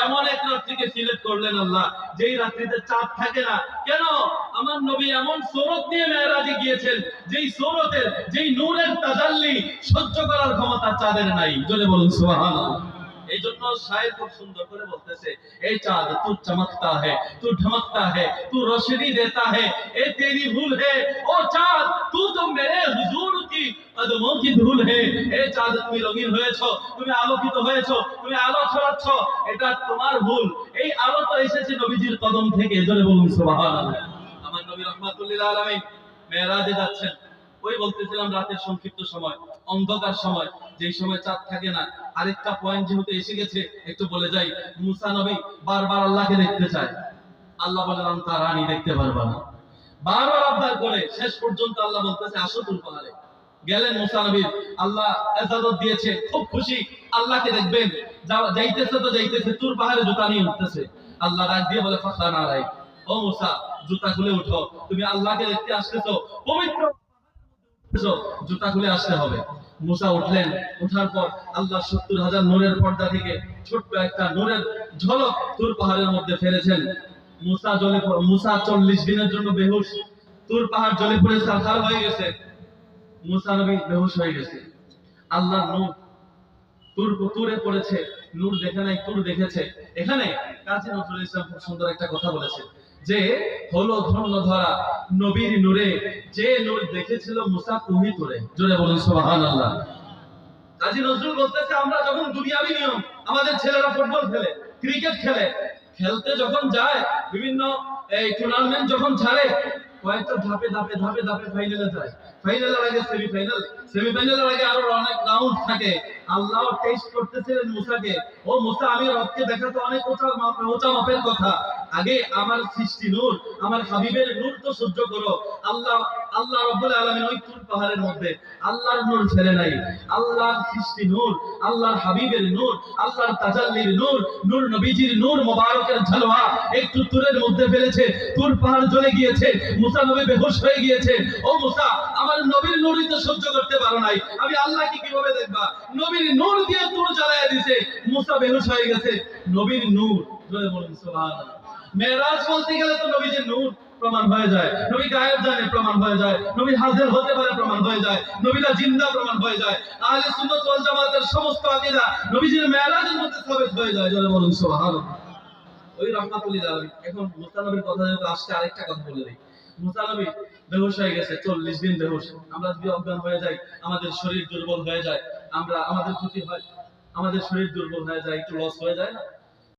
এমন এক রাত্রিকে সিলেক্ট করলেন আল্লাহ যেই রাত্রিতে চাঁদ থাকে না। কেন? আমার নবী এমন সূরত নিয়ে মেরাজে গিয়েছেন যেই সূরতের যেই নূরের তাজাল্লি সহ্য করার ক্ষমতা চাঁদের নাই। জোরে বলুন সুবহানাল্লাহ। এই জন্য শায়ের খুব সুন্দর করে বলতেছে, এই চাঁদ তু চমকতা है, तू ढमकता है, तू रोशनी देता है, ये तेरी भूल है। ओ चांद तू तो मेरे हुजूर की कदमों की धूल है। এই চাঁদ তুমি রঙিন হয়েছো, তুমি আলোকিত হয়েছো, তুমি আলো ছড়াচ্ছ, এটা তোমার ভুল। এই আলো তো এসেছে নবীজির কদম থেকে। জোরে বলুন সুবহানাল্লাহ। আমার নবী রাহমাতুল লিল আলামিন মেরাজে যাচ্ছেন। ওই বলতেছিলাম রাতের সংক্ষিপ্ত সময়, অন্ধকার সময়, যেই সময় চাঁদ থাকে না। আরেকটা পয়েন্ট যেহেতু এসে গেছে একটু বলে যাই। মুসা নবী বারবার আল্লাহকে দেখতে চায়। আল্লাহ বলেন তারানি দেখতে পারবা না। বারবার আবদার করে শেষ পর্যন্ত আল্লাহ বলতেছে আসো তুর পাহাড়ে। গেলেন মুসা নবী, আল্লাহ ইজাজত দিয়েছে, খুব খুশি আল্লাহকে দেখবেন। যাইতেছে তো যাইতেছে, তুর পাহাড়ে জুতা নিয়ে উঠতেছে। আল্লাহ ডাক দিয়ে বলে ফাখলা নারাই, ও মুসা জুতা খুলে উঠো, তুমি আল্লাহকে দেখতে আসতেছো, পবিত্র জুতা খুলে আসতে হবে। মুসা উঠলেন। উঠার পর আল্লাহ ৭০,০০০ নূরের পর্দা থেকে ছোট্ট একটা নূরের ঝলক তুর পাহাড়ের মধ্যে ফেলেছেন। মুসা ৪০ দিনের জন্য বেহুশ। তুর পাহাড় জ্বলে পড়ে ছারখার হয়ে গেছে। মুসা নবী বেহুশ হয়ে গেছে। আল্লাহর নূর তুরে পড়েছে। নূর দেখে নাই, তুর দেখেছে। এখানে কাজী নজরুল ইসলাম খুব সুন্দর একটা কথা বলেছে যে হলো ধন্য ধরা নবীর নূরে, যে নূর দেখেছিল মুসা তুমি তুরে। জোরে বলুন সুবহানাল্লাহ। কাজী নজরুল বলতেছে আমরা যখন দুনিয়াবি নিয়ম, আমাদের ছেলেরা ফুটবল খেলে, ক্রিকেট খেলে, খেলতে যখন যায়, বিভিন্ন এই টুর্নামেন্ট যখন ছাড়ে, কয়েকটা ধাপে ধাপে ধাপে ধাপে ফাইনালে যায়। ফাইনালের আগে সেমিফাইনাল, সেমিফাইনালের আগে আরো অনেক রাউন্ড থাকে। আল্লাহ টেস্ট করতেছিলেন মুসাকে। ও মুসা, আমি রবকে দেখাতে অনেক উঁচা মাপের কথা, আগে আমার সৃষ্টি নূর, আমার হাবিবের নূর তো সহ্য করো। আল্লাহ রাব্বুল আলামিন ওই তুর পাহাড়ের মধ্যে আল্লাহর নূর ফেলে নাই। আল্লাহর সৃষ্টি নূর, আল্লাহর হাবিবের নূর, আল্লাহর তাজাল্লির নূর, নূর নবীজির নূর মোবারকের ঝলওয়া একটু তুরের মধ্যে ফেলেছে। তুর পাহাড় জ্বলে গিয়েছে, মুসা নবী বেহুশ হয়ে গিয়েছে। ও মুসা, আমার নবীর নূরই তো সহ্য করতে পারো নাই, আমি আল্লাহকে কিভাবে দেখবা? নবীর নূর দিয়ে তুর জ্বালায়া দিয়েছে, মুসা বেহুশ হয়ে গেছে। নবীর নূর, জোরে বলুন সুবহানাল্লাহ। মেরাজ বলতে গেলে তো নবীজির নূর প্রমাণ হয়ে যায়। নবী গায়েব জানে প্রমাণ হয়ে যায়। নবী হাজির হতে পারে প্রমাণ হয়ে যায়। নবীরা জিন্দা প্রমাণ হয়ে যায়। আহলে সুন্নাত ওয়াল জামাতের সমস্ত আকীদা নবীজির মেরাজের মধ্যে সাবিত হয়ে যায়। জোরে বলুন সুবহানাল্লাহ। ওই রাহমাতুল লিল আলামিন। এখন মুসা নবীর কথা যেহেতু আসছে, আরেকটা কথা বলে দেই। মুসা নবী বেহুশ হয়ে গেছে, ৪০ দিন বেহুশ। আমরা যদি অজ্ঞান হয়ে যাই, আমাদের শরীর দুর্বল হয়ে যায়, আমাদের ক্ষতি হয়, আমাদের শরীর দুর্বল হয়ে যায়, একটু লস হয়ে যায় না?